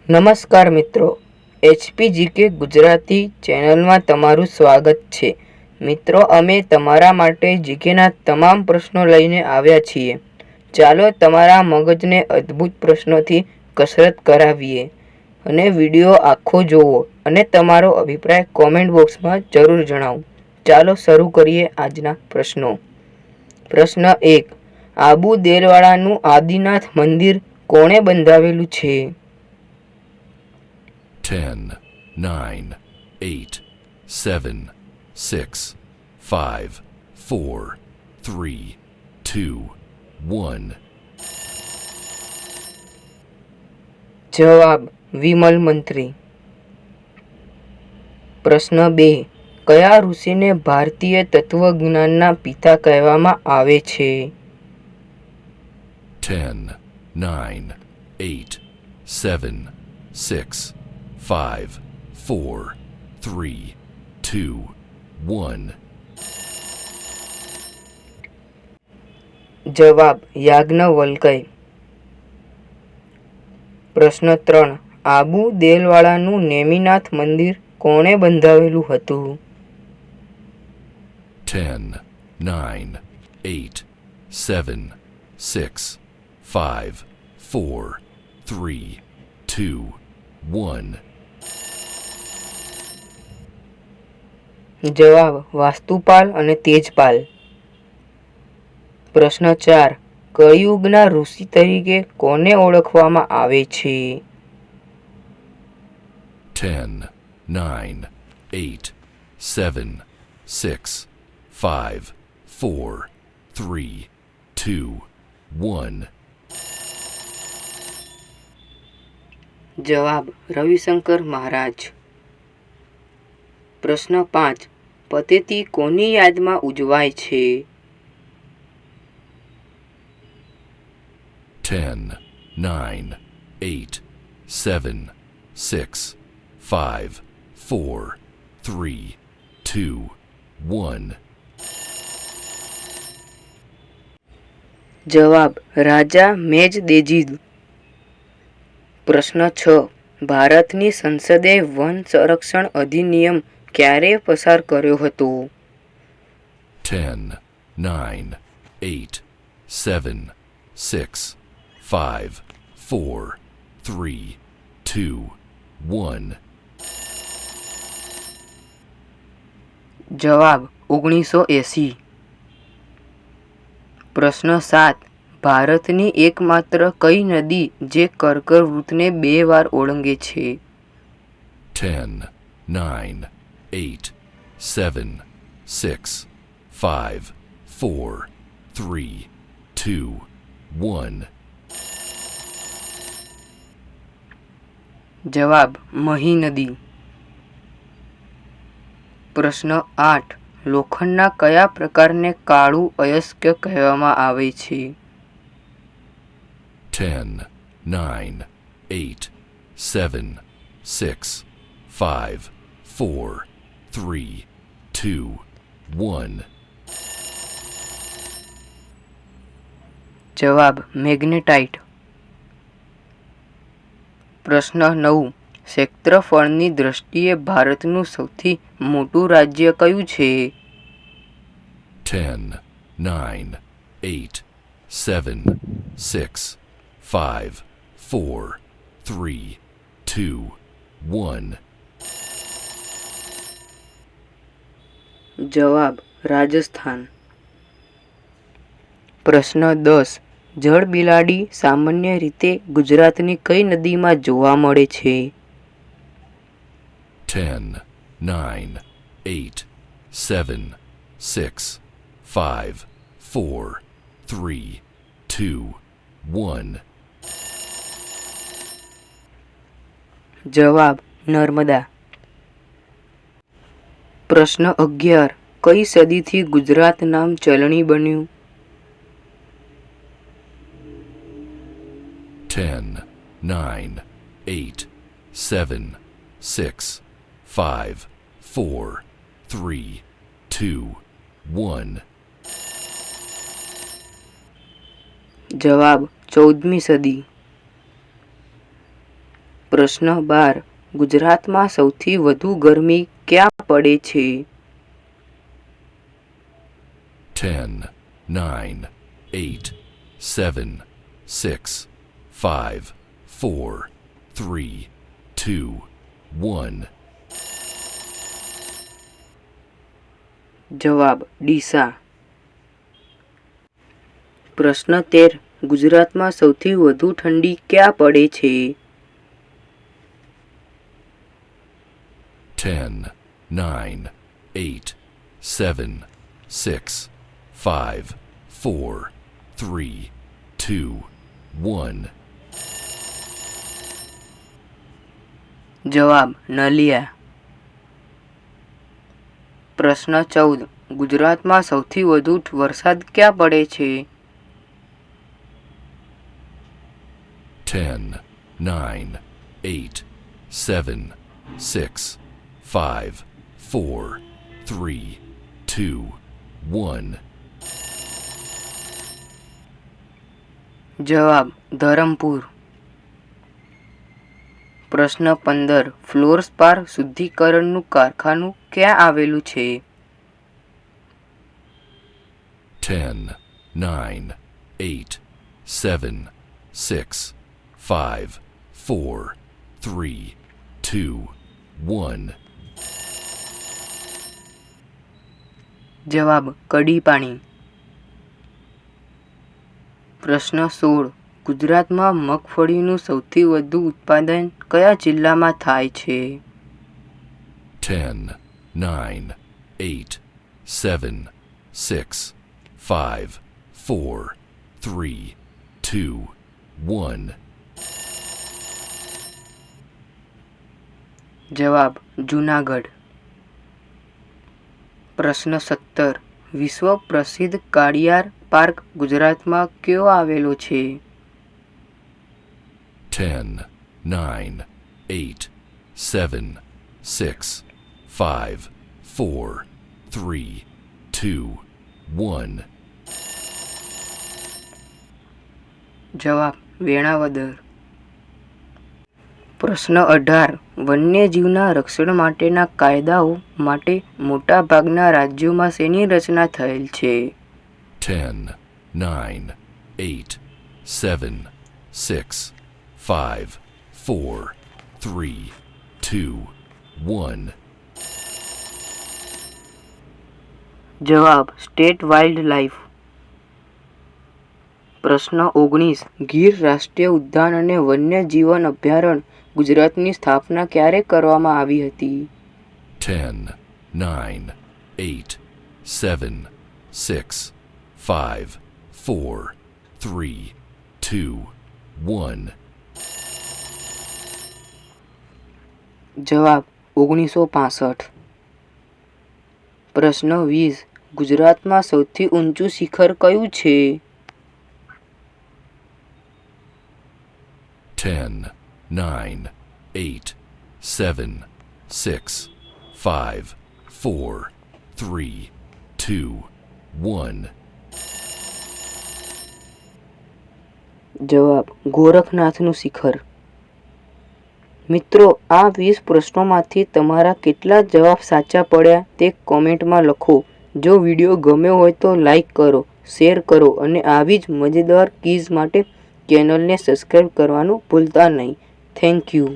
નમસ્કાર મિત્રો, HP GK Gujarati ચેનલમાં તમારું સ્વાગત છે. મિત્રો, અમે તમારા માટે જીકેના તમામ પ્રશ્નો લઈને આવ્યા છીએ. ચાલો તમારા મગજને અદ્ભુત પ્રશ્નોથી કસરત કરાવીએ અને વિડીયો આખો જોવો અને તમારો અભિપ્રાય કોમેન્ટ બોક્સમાં જરૂર જણાવો. ચાલો શરૂ કરીએ આજના પ્રશ્નો. પ્રશ્ન 1. આબુ દેલવાડાનું આદિનાથ મંદિર કોણે બંધાવેલું છે? 10, 9, 8, 7, 6, 5, 4, 3, 2, 1. જવાબ: વિમલ મંત્રી. પ્રશ્ન 2. કયા ઋષિને ભારતીય તત્વજ્ઞાનના પિતા કહેવામાં આવે છે? 10, 9, 8, 7, 6, 5, 4, 3, 2, 1. જવાબ: યાજ્ઞવલ્ક્ય. પ્રશ્ન 3. આબુ દેલવાડાનું નેમિનાથ મંદિર કોણે બંધાવેલું હતું? 10, 9, 8, 7, 6, 5, 4, 3, 2, 1. જવાબ: વાસ્તુપાલ અને તેજપાલ. પ્રશ્ન 4. કળિયુગના ઋષિ તરીકે કોને ઓળખવામાં આવે છે? 10, 9, 8, 7, 6, 5, 4, 3, 2, 1. જવાબ: રવિશંકર મહારાજ. પ્રશ્ન 5. પતેતી કોની યાદમાં ઉજવાય છે? 10, 9, 8, 7, 6, 5, 4, 3, 2, 1. જવાબ: રાજા મેજદેજીદ. પ્રશ્ન 6. ભારતની સંસદે વન સંરક્ષણ અધિનિયમ ક્યારે પસાર કર્યો હતો? 10, 9, 8, 7, 6, 5, 4, 3, 2, 1. જવાબ: 1980. પ્રશ્ન 7. ભારતની એકમાત્ર કઈ નદી જે કર્કવૃતને 2 વાર ઓળંગે છે? 10, 9, 8, 7, 6, 5, 4, 3, 2, 1. જવાબ: મહી નદી. પ્રશ્ન 8. લોખંડના કયા પ્રકારને કાળું અયસ્ક કહેવામાં આવે છે? 10, 9, 8, 7, 6, 5, 4, 3, 2, 1. જવાબ: મેગ્નેટાઇટ. પ્રશ્ન 9. ક્ષેત્રફળની દ્રષ્ટિએ ભારતનું સૌથી મોટું રાજ્ય કયું છે? 10, 9, 8, 7, 6, 5, 4, 3, 2, 1. જવાબ: રાજસ્થાન. પ્રશ્ન 10. જળબિલાડી સામાન્ય રીતે ગુજરાતની કઈ નદીમાં જોવા મળે છે? 10, 9, 8, 7, 6, 5, 4, 3, 2, 1. જવાબ: નર્મદા. પ્રશ્ન 11. કઈ સદીથી ગુજરાત નામ ચલણી બન્યું? 10, 9, 8, 7, 6, 5, 4, 3, 2, 1. જવાબ: 14મી સદી. પ્રશ્ન 12. ગુજરાતમાં સૌથી વધુ ગરમી ક્યાં પડે છે? 10, 9, 8, 7, 6, 5, 4, 3, 2, 1. જવાબ ડીસા. પ્રશ્ન 13. ગુજરાતમાં સૌથી વધુ ઠંડી ક્યાં પડે છે? 10, 9, 8, 7, 6, 5, 4, 3, 2, 1. જવાબ નલિયા. પ્રશ્ન 14. ગુજરાતમાં સૌથી વધુ વરસાદ ક્યાં પડે છે? 10, 9, 8, 7, 6, 5, 4, 3, 2, 1. જવાબ ધરમપુર. પ્રશ્ન 15. ફ્લોરસ્પાર શુદ્ધિકરણનું કારખાનું ક્યાં આવેલું છે? 10, 9, 8, 7, 6, 5, 4, 3, 2, 1. જવાબ કડી પાણી. પ્રશ્ન 16. ગુજરાતમાં મગફળીનું સૌથી વધુ ઉત્પાદન કયા જિલ્લામાં થાય છે? 10, 9, 8, 7, 6, 5, 4, 3, 2, 1. જવાબ જૂનાગઢ. પ્રશ્ન 17. વિશ્વ પ્રસિદ્ધ કાળિયાર પાર્ક ગુજરાતમાં કયો આવેલો છે? 10, 9, 8, 7, 6, 5, 4, 3, 2, 1. જવાબ વેણાવદર. પ્રશ્ન 18. વન્યજીવના રક્ષણ માટેના કાયદાઓ માટે મોટાભાગના રાજ્યોમાં શેની રચના થયેલ છે? 10, 9, 8, 7, 6, 5, 4, 3, 2, 1. જવાબ સ્ટેટ વાઇલ્ડ લાઇફ. પ્રશ્ન 19. ગીર રાષ્ટ્રીય ઉદ્યાન અને વન્યજીવન અભયારણ્ય ગુજરાતની સ્થાપના ક્યારે કરવામાં આવી હતી? 10, 9, 8, 7, 6, 5, 4, 3, 2, 1. જવાબ 1965. પ્રશ્ન 20. ગુજરાતમાં સૌથી ઊંચું શિખર કયું છે? 10, 9, 8, 7, 6, 5, 4, 3, 2, 1. જવાબ ગોરખનાથનું શિખર. મિત્રો, આ 20 પ્રશ્નોમાંથી તમારા કેટલા જવાબ સાચા પડ્યા તે કોમેન્ટમાં લખો. જો વિડીયો ગમ્યો હોય તો લાઈક કરો, શેર કરો અને આવી જ મજેદાર ક્વિઝ માટે ચેનલને સબસ્ક્રાઈબ કરવાનું ભૂલતા નહીં. Thank you.